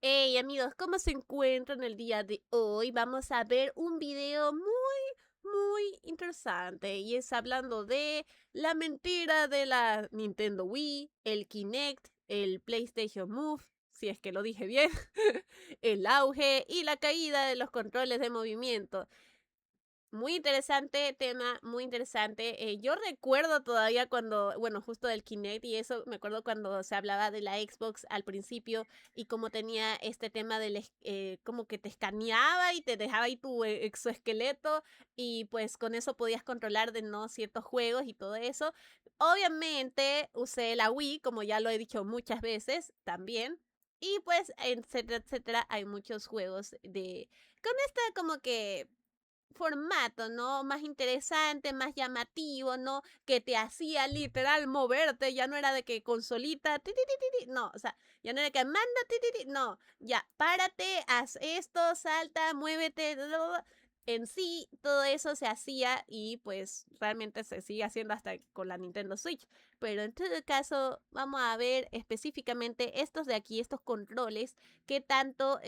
Hey amigos, ¿cómo se encuentran el día de hoy? Vamos a ver un video muy interesante y es hablando de la mentira de la Nintendo Wii, el Kinect, el PlayStation Move, si es que lo dije bien, el auge y la caída de los controles de movimiento. Muy interesante tema, muy interesante. Yo recuerdo todavía cuando, bueno, justo del Kinect y eso, me acuerdo cuando se hablaba de la Xbox al principio y como tenía este tema del, como que te escaneaba y te dejaba ahí tu exoesqueleto y pues con eso podías controlar de no ciertos juegos y todo eso. Obviamente usé la Wii, como ya lo he dicho muchas veces también. Y pues, etcétera, etcétera, hay muchos juegos de... Con esta como que formato, ¿no? Más interesante, más llamativo, ¿no? Que te hacía literal moverte, ya no era de que consolita, ti, ti, ti, ti, ti, no, o sea, ya no era que manda, ti, ti, ti, no, ya, párate, haz esto, salta, muévete, bla, bla, bla. En sí, todo eso se hacía y pues realmente se sigue haciendo hasta con la Nintendo Switch. Pero en todo caso, vamos a ver específicamente estos de aquí, estos controles qué tanto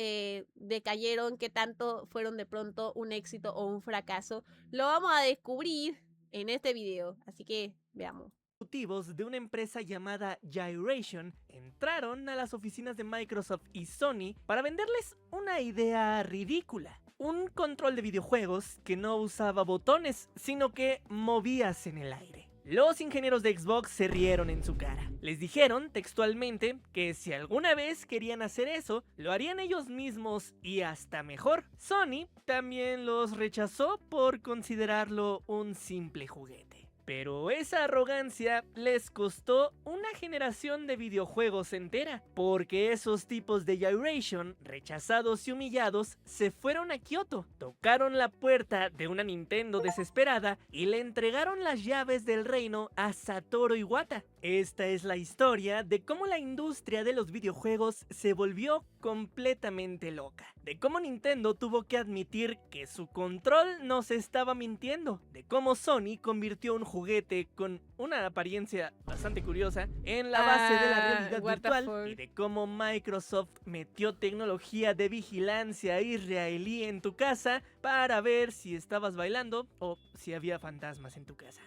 decayeron, qué tanto fueron de pronto un éxito o un fracaso. Lo vamos a descubrir en este video, así que veamos. Ejecutivos de una empresa llamada Gyration entraron a las oficinas de Microsoft y Sony para venderles una idea ridícula. Un control de videojuegos que no usaba botones, sino que movías en el aire. Los ingenieros de Xbox se rieron en su cara. Les dijeron textualmente que si alguna vez querían hacer eso, lo harían ellos mismos y hasta mejor. Sony también los rechazó por considerarlo un simple juguete. Pero esa arrogancia les costó una generación de videojuegos entera, porque esos tipos de Gyration, rechazados y humillados, se fueron a Kioto, tocaron la puerta de una Nintendo desesperada y le entregaron las llaves del reino a Satoru Iwata. Esta es la historia de cómo la industria de los videojuegos se volvió completamente loca, de cómo Nintendo tuvo que admitir que su control nos estaba mintiendo, de cómo Sony convirtió un juguete con una apariencia bastante curiosa en la base de la realidad What the virtual y fuck. de cómo Microsoft metió tecnología de vigilancia israelí en tu casa para ver si estabas bailando o si había fantasmas en tu casa.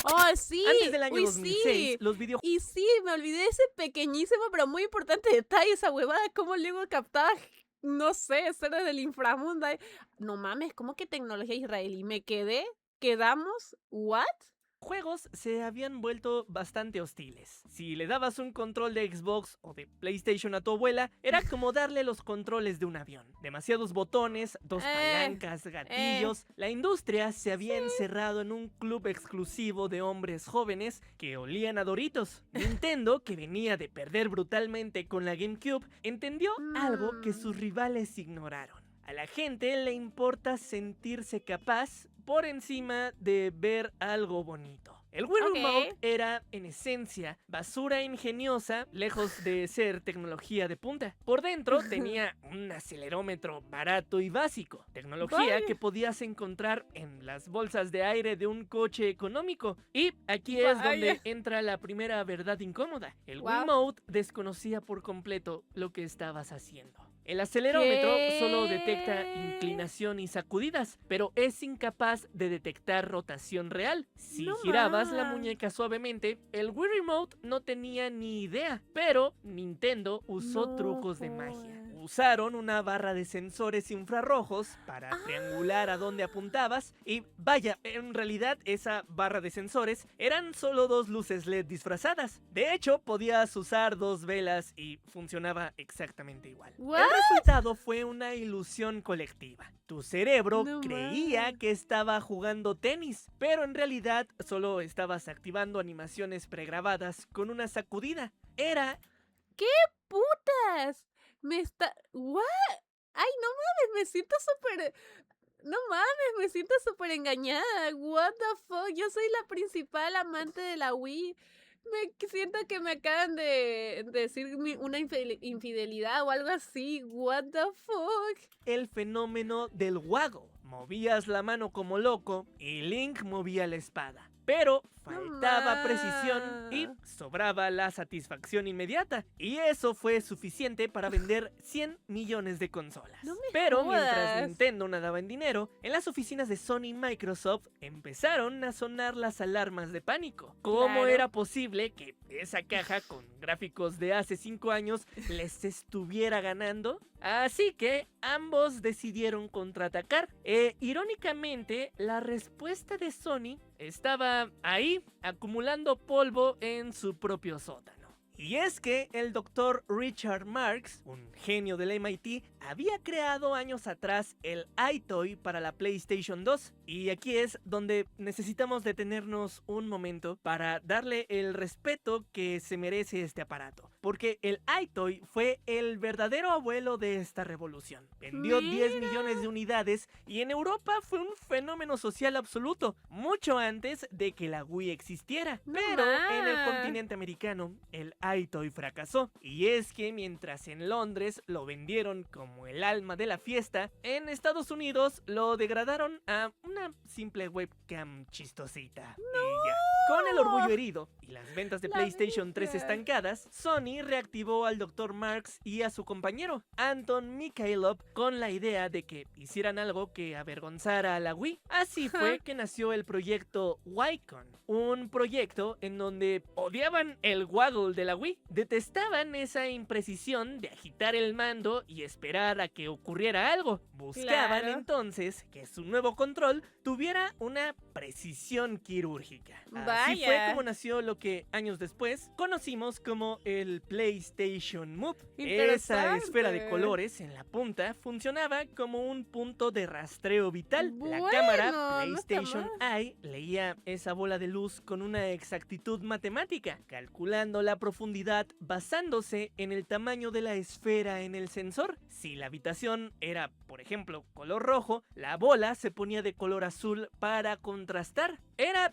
Oh, sí, Antes del año uy, 2006, sí. los videojuegos Y sí, me olvidé de ese pequeñísimo pero muy importante detalle, esa huevada, cómo luego captaba, no sé, seres del inframundo. No mames, ¿cómo que tecnología israelí? Me quedé, quedamos, ¿what? se habían vuelto bastante hostiles. Si le dabas un control de Xbox o de PlayStation a tu abuela, era como darle los controles de un avión. Demasiados botones, dos Eh, palancas, eh, gatillos. La industria se sí. había encerrado en un club exclusivo de hombres jóvenes que olían a Doritos. Nintendo, que venía de perder brutalmente con la GameCube, entendió algo que Mm. sus rivales ignoraron. A la gente le importa sentirse capaz por encima de ver algo bonito. El Wii Ok. Remote era, en esencia, basura ingeniosa, lejos de ser tecnología de punta. Por dentro tenía un acelerómetro barato y básico, tecnología Vaya, que podías encontrar en las bolsas de aire de un coche económico. Y aquí es vaya. donde entra la primera verdad incómoda. El Wow. Wiimote desconocía por completo lo que estabas haciendo. El acelerómetro solo detecta ¿Qué? inclinación y sacudidas, pero es incapaz de detectar rotación real. Si No girabas la más. muñeca suavemente, el Wii Remote no tenía ni idea, pero Nintendo usó No trucos de magia. jodas. Usaron una barra de sensores infrarrojos para triangular a dónde Ah. apuntabas y vaya, en realidad esa barra de sensores eran solo dos luces LED disfrazadas. De hecho, podías usar dos velas y funcionaba exactamente igual. El What? resultado fue una ilusión colectiva. Tu cerebro No creía más. que estaba jugando tenis, pero en realidad solo estabas activando animaciones pregrabadas con una sacudida. Era ¿Qué putas? Me está... ¿What? Ay, no mames, me siento súper... No mames, me siento súper engañada. What the fuck? Yo soy la principal amante de la Wii. Siento que me acaban de decir una infidelidad o algo así. What the fuck? el fenómeno del Waggle. Movías la mano como loco y Link movía la espada. pero faltaba precisión y ma. sobraba la satisfacción inmediata. Y eso fue suficiente para vender 100 millones de consolas. No me Pero mientras jodas. Nintendo nadaba en dinero, en las oficinas de Sony y Microsoft empezaron a sonar las alarmas de pánico. ¿Cómo Claro. era posible que esa caja con gráficos de hace 5 años les estuviera ganando? Así que ambos decidieron contraatacar. Irónicamente, la respuesta de Sony estaba ahí, acumulando polvo en su propio sótano. Y es que el doctor Richard Marx, un genio del MIT, había creado años atrás el iToy para la PlayStation 2. Y aquí es donde necesitamos detenernos un momento para darle el respeto que se merece este aparato. Porque el iToy fue el verdadero abuelo de esta revolución. Vendió 10 millones de unidades y en Europa fue un fenómeno social absoluto, mucho antes de que la Wii existiera. No Pero en el más. continente americano, el iToy fracasó. Y es que mientras en Londres lo vendieron como el alma de la fiesta, en Estados Unidos lo degradaron a una simple webcam chistosita. Y ya. Con el orgullo herido y las ventas de La PlayStation 3 bestia. estancadas, Sony reactivó al Dr. Marx y a su compañero, Anton Mikhailov, con la idea de que hicieran algo que avergonzara a la Wii. Así fue que nació el proyecto Wycon, un proyecto en donde odiaban el waggle de la Wii, detestaban esa imprecisión de agitar el mando y esperar a que ocurriera algo. Buscaban Claro. entonces que su nuevo control tuviera una precisión quirúrgica. Así fue Vaya. como nació lo que años después conocimos como el PlayStation Move. Esa Interesante. esfera de colores en la punta funcionaba como un punto de rastreo vital. La Bueno, cámara no está PlayStation Eye leía esa bola de luz con una exactitud matemática, calculando la profundidad basándose en el tamaño de la esfera en el sensor. Si la habitación era, por ejemplo, color rojo, la bola se ponía de color azul para contrastar. Era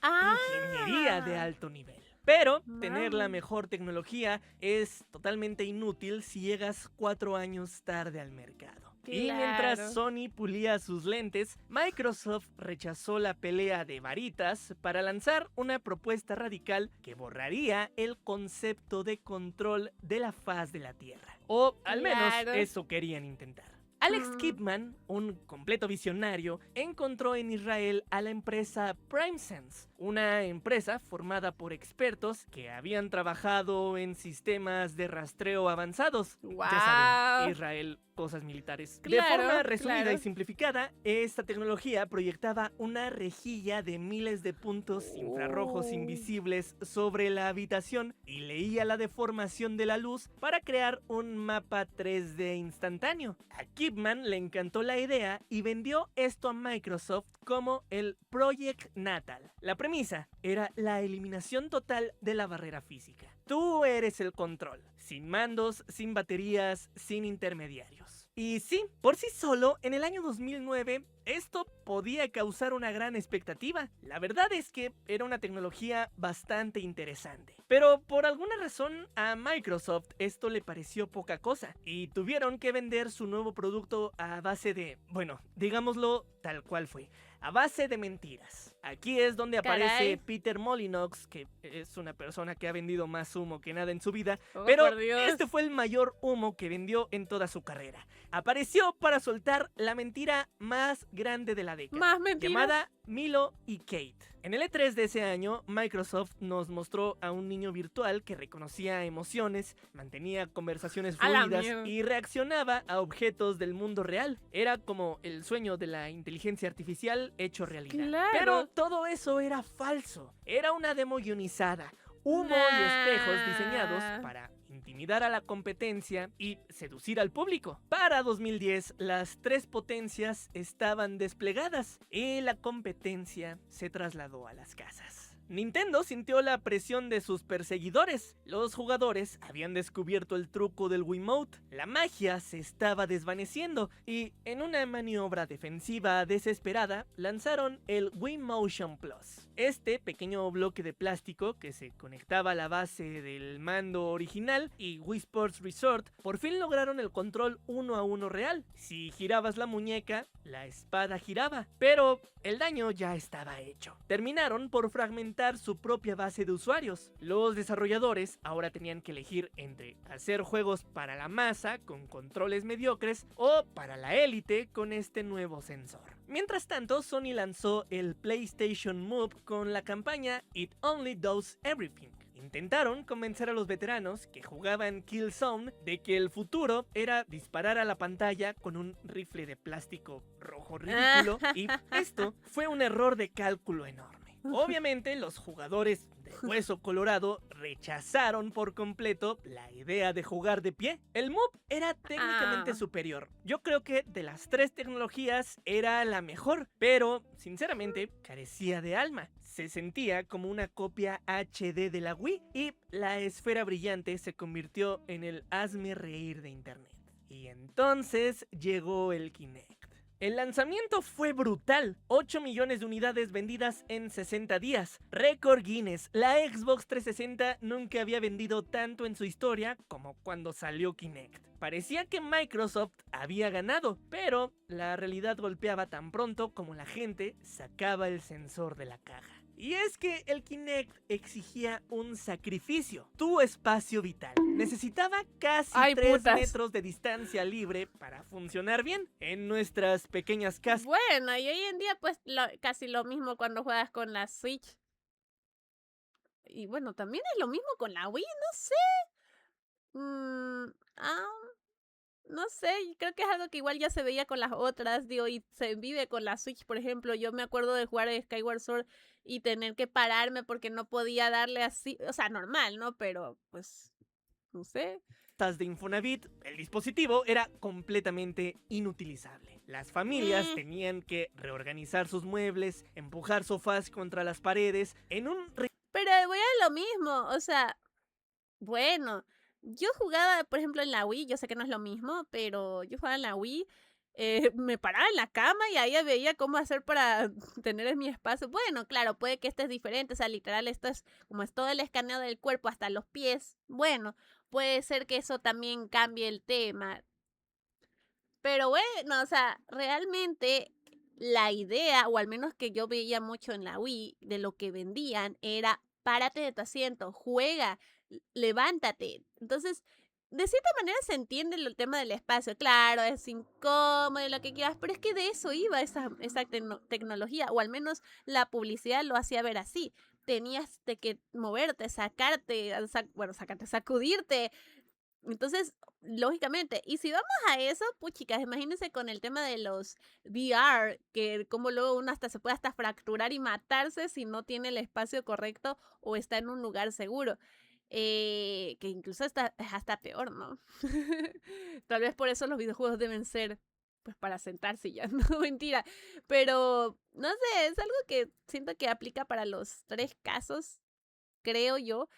ingeniería de alto nivel. Pero tener la Mam. mejor tecnología es totalmente inútil si llegas 4 años tarde al mercado. Y Claro. mientras Sony pulía sus lentes, Microsoft rechazó la pelea de varitas para lanzar una propuesta radical que borraría el concepto de control de la faz de la Tierra. O al menos Claro. eso querían intentar. Alex Mm. Kidman, un completo visionario, encontró en Israel a la empresa PrimeSense, una empresa formada por expertos que habían trabajado en sistemas de rastreo avanzados. Ya saben, Guau. Israel, cosas militares. De Claro, forma resumida claro. y simplificada, esta tecnología proyectaba una rejilla de miles de puntos infrarrojos Oh. invisibles sobre la habitación y leía la deformación de la luz para crear un mapa 3D instantáneo. A Kidman le encantó la idea y vendió esto a Microsoft como el Project Natal. La premisa era la eliminación total de la barrera física. Tú eres el control, sin mandos, sin baterías, sin intermediarios. Y sí, por sí solo, en el año 2009, esto podía causar una gran expectativa. La verdad es que era una tecnología bastante interesante. Pero por alguna razón a Microsoft esto le pareció poca cosa y tuvieron que vender su nuevo producto a base de, bueno, digámoslo tal cual fue, a base de mentiras. Aquí es donde aparece Caray. Peter Molyneux, que es una persona que ha vendido más humo que nada en su vida, Oh, pero por Dios. este fue el mayor humo que vendió en toda su carrera. Apareció para soltar la mentira más grande de la década, Más mentiras. llamada Milo y Kate. En el E3 de ese año, Microsoft nos mostró a un niño virtual que reconocía emociones, mantenía conversaciones A la fluidas mierda. y reaccionaba a objetos del mundo real. Era como el sueño de la inteligencia artificial hecho realidad. Claro. Pero todo eso era falso. Era una demo guionizada. Humo y espejos diseñados Nah. para intimidar a la competencia y seducir al público. Para 2010, las 3 potencias estaban desplegadas y la competencia se trasladó a las casas. Nintendo sintió la presión de sus perseguidores. Los jugadores habían descubierto el truco del Wiimote. La magia se estaba desvaneciendo y, en una maniobra defensiva desesperada, lanzaron el Wii Motion Plus. Este pequeño bloque de plástico que se conectaba a la base del mando original y Wii Sports Resort por fin lograron el control 1 a 1 real. Si girabas la muñeca, la espada giraba, pero el daño ya estaba hecho. Terminaron por fragmentar alimentar su propia base de usuarios. Los desarrolladores ahora tenían que elegir entre hacer juegos para la masa con controles mediocres o para la élite con este nuevo sensor. Mientras tanto, Sony lanzó el PlayStation Move con la campaña It Only Does Everything. Intentaron convencer a los veteranos que jugaban Killzone de que el futuro era disparar a la pantalla con un rifle de plástico rojo ridículo, y esto fue un error de cálculo enorme. Obviamente, los jugadores de hueso colorado rechazaron por completo la idea de jugar de pie. El Move era técnicamente superior. Yo creo que de las tres tecnologías era la mejor, pero sinceramente carecía de alma. Se sentía como una copia HD de la Wii y la esfera brillante se convirtió en el hazme reír de internet. Y entonces llegó el Kinect. El lanzamiento fue brutal, 8 millones de unidades vendidas en 60 días, récord Guinness. La Xbox 360 nunca había vendido tanto en su historia como cuando salió Kinect. Parecía que Microsoft había ganado, pero la realidad golpeaba tan pronto como la gente sacaba el sensor de la caja. Y es que el Kinect exigía un sacrificio, tu espacio vital. Necesitaba casi 3 metros de distancia libre para funcionar bien en nuestras pequeñas casas. Bueno, y hoy en día pues casi lo mismo cuando juegas con la Switch. Y bueno, también es lo mismo con la Wii, no sé. No sé, creo que es algo que igual ya se veía con las otras, digo, y se vive con la Switch, por ejemplo. Yo me acuerdo de jugar Skyward Sword y tener que pararme porque no podía darle así, o sea, normal, ¿no? Pero, pues, no sé. De Infonavit, el dispositivo era completamente inutilizable. Las familias tenían que reorganizar sus muebles, empujar sofás contra las paredes, en un... Pero voy a lo mismo, o sea, bueno, yo jugaba, por ejemplo, en la Wii, yo sé que no es lo mismo, pero yo jugaba en la Wii, me paraba en la cama y ahí veía cómo hacer para tener en mi espacio. Bueno, claro, puede que este es diferente, o sea, literal, esto es como es todo el escaneo del cuerpo hasta los pies. Bueno, puede ser que eso también cambie el tema. Pero bueno, o sea, realmente la idea, o al menos que yo veía mucho en la Wii, de lo que vendían, era párate de tu asiento, juega, levántate. Entonces, de cierta manera se entiende el tema del espacio. Claro, es incómodo y lo que quieras, pero es que de eso iba esa tecnología, o al menos la publicidad lo hacía ver así. Tenías de que moverte, sacarte, sacarte, sacudirte. Entonces, lógicamente, y si vamos a eso, pues chicas, imagínense con el tema de los VR, que como luego uno hasta se puede hasta fracturar y matarse si no tiene el espacio correcto o está en un lugar seguro. Que incluso es hasta peor, ¿no? Tal vez por eso los videojuegos deben ser, pues, para sentarse y ya, no, mentira. Pero, no sé, es algo que siento que aplica para los tres casos, creo yo.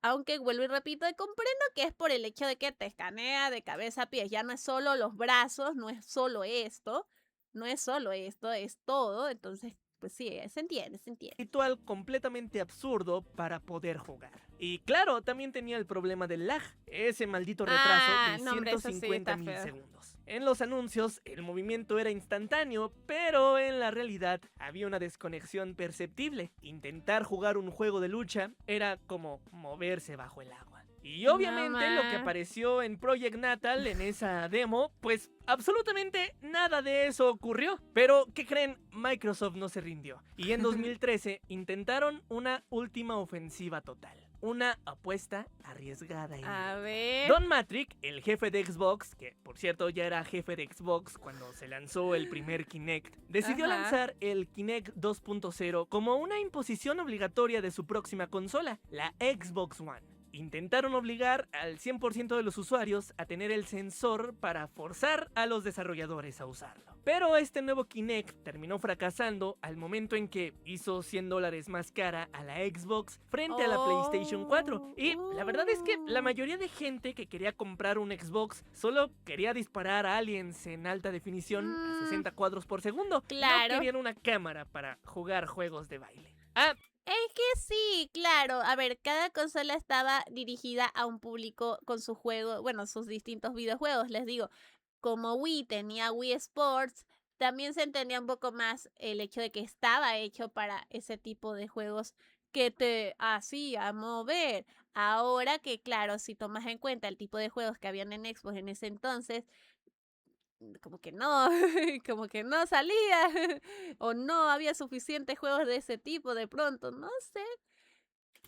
Aunque vuelvo y repito, comprendo que es por el hecho de que te escanea de cabeza a pies. Ya no es solo los brazos, no es solo esto, es todo. Entonces, pues sí, se entiende, se entiende. Ritual completamente absurdo para poder jugar. Y claro, también tenía el problema del lag, ese maldito retraso de 150 milisegundos. En los anuncios, el movimiento era instantáneo, pero en la realidad había una desconexión perceptible. Intentar jugar un juego de lucha era como moverse bajo el agua. Y obviamente lo que apareció en Project Natal en esa demo, pues absolutamente nada de eso ocurrió. Pero, ¿qué creen? Microsoft no se rindió. Y en 2013 intentaron una última ofensiva total. Una apuesta arriesgada. A ver. Don Matrick, el jefe de Xbox, que por cierto ya era jefe de Xbox cuando se lanzó el primer Kinect, decidió lanzar el Kinect 2.0 como una imposición obligatoria de su próxima consola, la Xbox One. Intentaron obligar al 100% de los usuarios a tener el sensor para forzar a los desarrolladores a usarlo. Pero este nuevo Kinect terminó fracasando al momento en que hizo $100 más cara a la Xbox frente a la PlayStation 4. Y la verdad es que la mayoría de gente que quería comprar un Xbox solo quería disparar a aliens en alta definición a 60 cuadros por segundo. Claro. No querían una cámara para jugar juegos de baile. Es que sí, claro. A ver, cada consola estaba dirigida a un público con su juego, bueno, sus distintos videojuegos, les digo. Como Wii tenía Wii Sports, también se entendía un poco más el hecho de que estaba hecho para ese tipo de juegos que te hacía mover. Ahora que, claro, si tomas en cuenta el tipo de juegos que habían en Xbox en ese entonces, como que no, como que no salía, o no había suficientes juegos de ese tipo de pronto, no sé,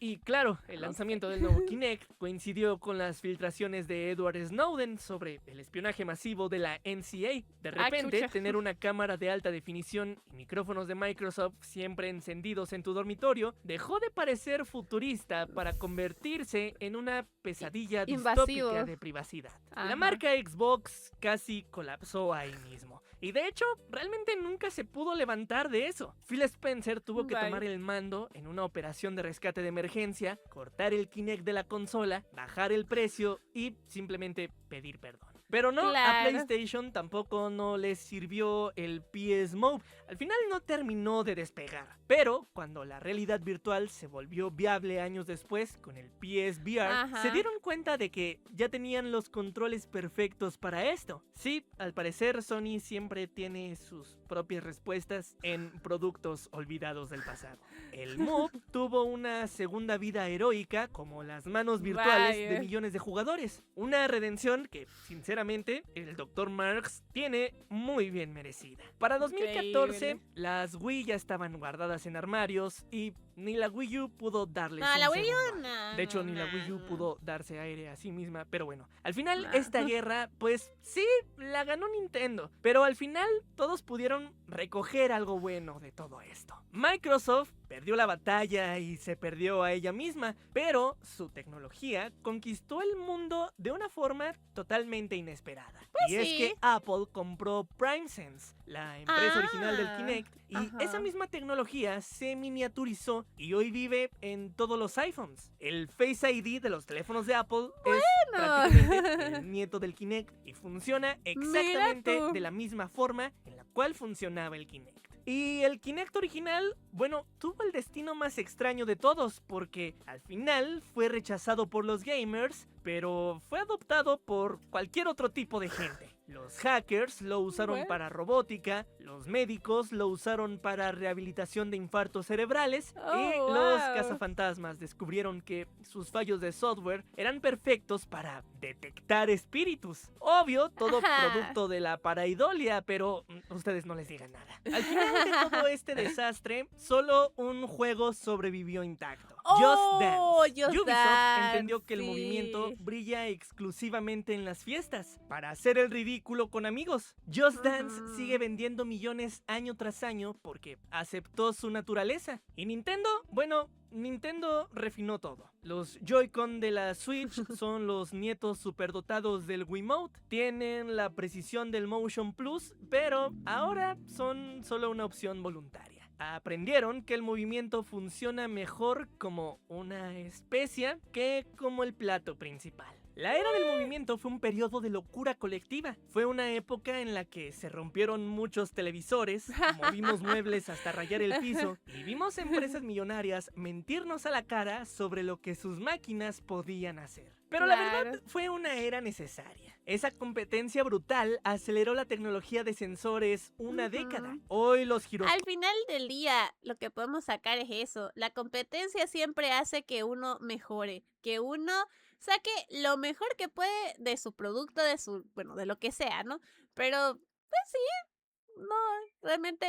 Y claro, el no sé. lanzamiento del nuevo Kinect coincidió con las filtraciones de Edward Snowden sobre el espionaje masivo de la NCA. De Ah, repente, chucha. tener una cámara de alta definición y micrófonos de Microsoft siempre encendidos en tu dormitorio dejó de parecer futurista para convertirse en una pesadilla distópica Invasivo. de privacidad. Ajá. La marca Xbox casi colapsó ahí mismo. Y de hecho, realmente nunca se pudo levantar de eso. Phil Spencer tuvo que tomar Vaya. el mando en una operación de rescate de emergencia, cortar el Kinect de la consola, bajar el precio y simplemente pedir perdón. Pero no, a Claro. PlayStation tampoco no les sirvió el PS Move. Al final no terminó de despegar. Pero cuando la realidad virtual se volvió viable años después con el PSVR, Ajá. se dieron cuenta de que ya tenían los controles perfectos para esto. Sí, al parecer Sony siempre tiene sus propias respuestas en productos olvidados del pasado. El Move tuvo una segunda vida heroica como las manos virtuales de Vaya. millones de jugadores. Una redención que, sinceramente, el Dr. Marks tiene muy bien merecida. Para 2014, Increíble. las Wii ya estaban guardadas en armarios y ni la Wii U pudo darles No, un la Wii segundo U aire. no, De hecho, no, ni la Wii U no. pudo darse aire a sí misma, pero bueno. Al final, No. esta guerra, pues sí, la ganó Nintendo. Pero al final, todos pudieron recoger algo bueno de todo esto. Microsoft perdió la batalla y se perdió a ella misma, pero su tecnología conquistó el mundo de una forma totalmente inesperada. Y es sí. que Apple compró PrimeSense, la empresa original del Kinect, y Ajá. esa misma tecnología se miniaturizó y hoy vive en todos los iPhones. El Face ID de los teléfonos de Apple es prácticamente el nieto del Kinect y funciona exactamente tú. de la misma forma en la cual funcionaba el Kinect. Y el Kinect original, bueno, tuvo el destino más extraño de todos, porque al final fue rechazado por los gamers, pero fue adoptado por cualquier otro tipo de gente. Los hackers lo usaron Bueno. para robótica, los médicos lo usaron para rehabilitación de infartos cerebrales y Oh, los wow. cazafantasmas descubrieron que sus fallos de software eran perfectos para detectar espíritus. Obvio, todo Ajá. producto de la paraidolia, pero ustedes no les digan nada. Al final de todo este desastre, solo un juego sobrevivió intacto. Oh, Just Dance. Just Ubisoft Dance, entendió que el movimiento sí. brilla exclusivamente en las fiestas, para hacer el ridículo con amigos. Just Dance Ujú. sigue vendiendo millones año tras año porque aceptó su naturaleza. Y Nintendo, bueno, Nintendo refinó todo. Los Joy-Con de la Switch son los nietos superdotados del Wiimote. Tienen la precisión del Motion Plus, pero ahora son solo una opción voluntaria. Aprendieron que el movimiento funciona mejor como una especia que como el plato principal. La era del movimiento fue un periodo de locura colectiva. Fue una época en la que se rompieron muchos televisores, movimos muebles hasta rayar el piso y vimos empresas millonarias mentirnos a la cara sobre lo que sus máquinas podían hacer. Pero la verdad Claro. fue una era necesaria. Esa competencia brutal aceleró la tecnología de sensores una Ujú. década. Hoy los giros... Al final del día, lo que podemos sacar es eso. La competencia siempre hace que uno mejore, que uno saque lo mejor que puede de su producto, de su, bueno, de lo que sea, ¿no? Pero, pues sí, no, realmente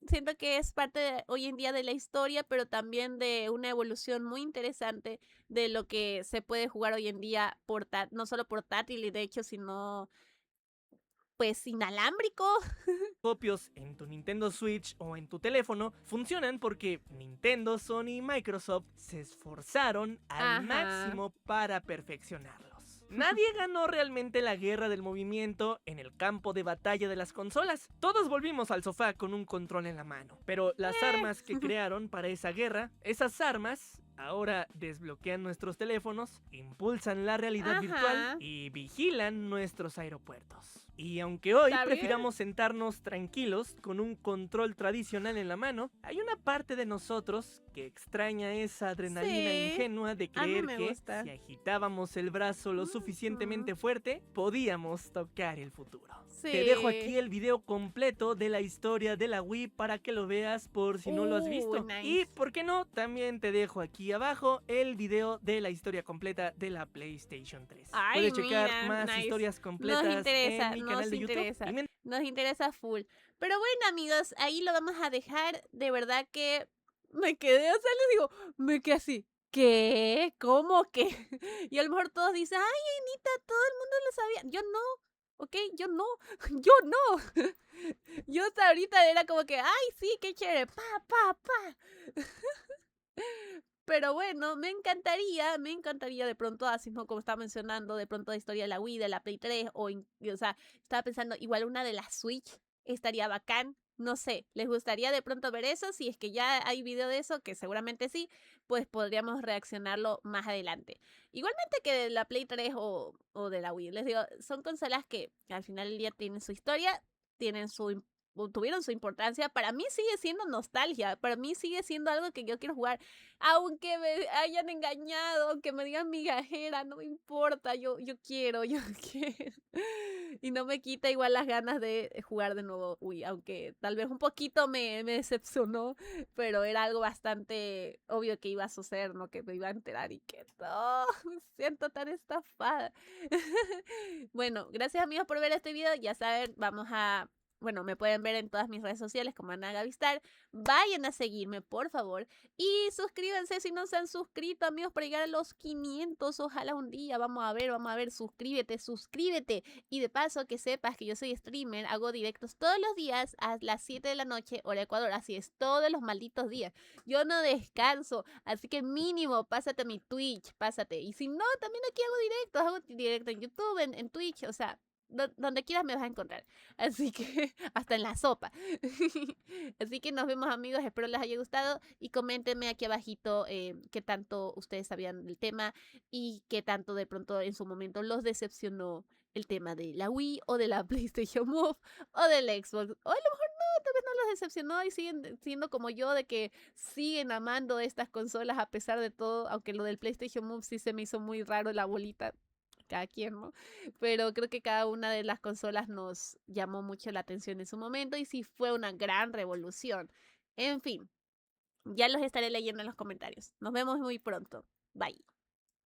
siento que es parte hoy en día de la historia, pero también de una evolución muy interesante de lo que se puede jugar hoy en día, no solo portátil, y de hecho, sino pues inalámbrico. copios en tu Nintendo Switch o en tu teléfono funcionan porque Nintendo, Sony y Microsoft se esforzaron al Ajá. máximo para perfeccionarlos. Nadie ganó realmente la guerra del movimiento en el campo de batalla de las consolas. Todos volvimos al sofá con un control en la mano. Pero las armas que crearon para esa guerra, esas armas ahora desbloquean nuestros teléfonos, impulsan la realidad Ajá. virtual y vigilan nuestros aeropuertos. Y aunque hoy ¿Está bien? prefiramos sentarnos tranquilos con un control tradicional en la mano, hay una parte de nosotros que extraña esa adrenalina Sí, ingenua de a mí creer me que gusta. si agitábamos el brazo lo suficientemente fuerte, podíamos tocar el futuro. Te dejo aquí Sí. el video completo de la historia de la Wii para que lo veas por si no lo has visto. Y, Nice. ¿por qué no? También te dejo aquí abajo el video de la historia completa de la PlayStation 3. Ay, Puedes checar mira, más nice. historias Nos completas en interesa, mi canal nos de YouTube. interesa. Y Nos interesa full. Pero bueno, amigos, ahí lo vamos a dejar. De verdad que me quedé, o sea, les digo, me quedé así. ¿Qué? ¿Cómo que? Y a lo mejor todos dicen, ay, Anita, todo el mundo lo sabía. Yo no, ¿ok? Yo no, yo no. Yo hasta ahorita era como que, ay, sí, qué chévere, pa, pa, pa. Pero bueno, me encantaría de pronto, así como estaba mencionando, de pronto la historia de la Wii, de la Play 3, o sea, estaba pensando igual una de la Switch, estaría bacán. No sé, ¿les gustaría de pronto ver eso? Si es que ya hay video de eso, que seguramente sí, pues podríamos reaccionarlo más adelante. Igualmente que de la Play 3 o de la Wii, les digo, son consolas que al final del día tienen su historia, tienen tuvieron su importancia. Para mí sigue siendo nostalgia, para mí sigue siendo algo que yo quiero jugar. Aunque me hayan engañado, aunque me digan migajera, no me importa, yo quiero, yo quiero. Y no me quita igual las ganas de jugar de nuevo. Uy, aunque tal vez un poquito me decepcionó, pero era algo bastante obvio que iba a suceder, ¿no? Que me iba a enterar y que no, me siento tan estafada. Bueno, gracias amigos por ver este video. Ya saben, bueno, me pueden ver en todas mis redes sociales como Ana Gavistar. Vayan a seguirme, por favor. Y suscríbanse si no se han suscrito, amigos, para llegar a los 500. Ojalá un día. Vamos a ver. Suscríbete, suscríbete. Y de paso, que sepas que yo soy streamer. Hago directos todos los días a las 7 de la noche, hora Ecuador. Así es, todos los malditos días. Yo no descanso. Así que mínimo, pásate a mi Twitch, pásate. Y si no, también aquí hago directos. Hago directo en YouTube, en Twitch. O sea, donde quieras me vas a encontrar. Así que hasta en la sopa. Así que nos vemos amigos, espero les haya gustado y coméntenme aquí abajito qué tanto ustedes sabían del tema y qué tanto de pronto en su momento los decepcionó el tema de la Wii o de la PlayStation Move o del Xbox. O a lo mejor no, tal vez no los decepcionó y siguen siendo como yo de que siguen amando estas consolas a pesar de todo, aunque lo del PlayStation Move sí se me hizo muy raro la bolita. Cada quien, ¿no? Pero creo que cada una de las consolas nos llamó mucho la atención en su momento y sí fue una gran revolución. En fin, ya los estaré leyendo en los comentarios. Nos vemos muy pronto. Bye.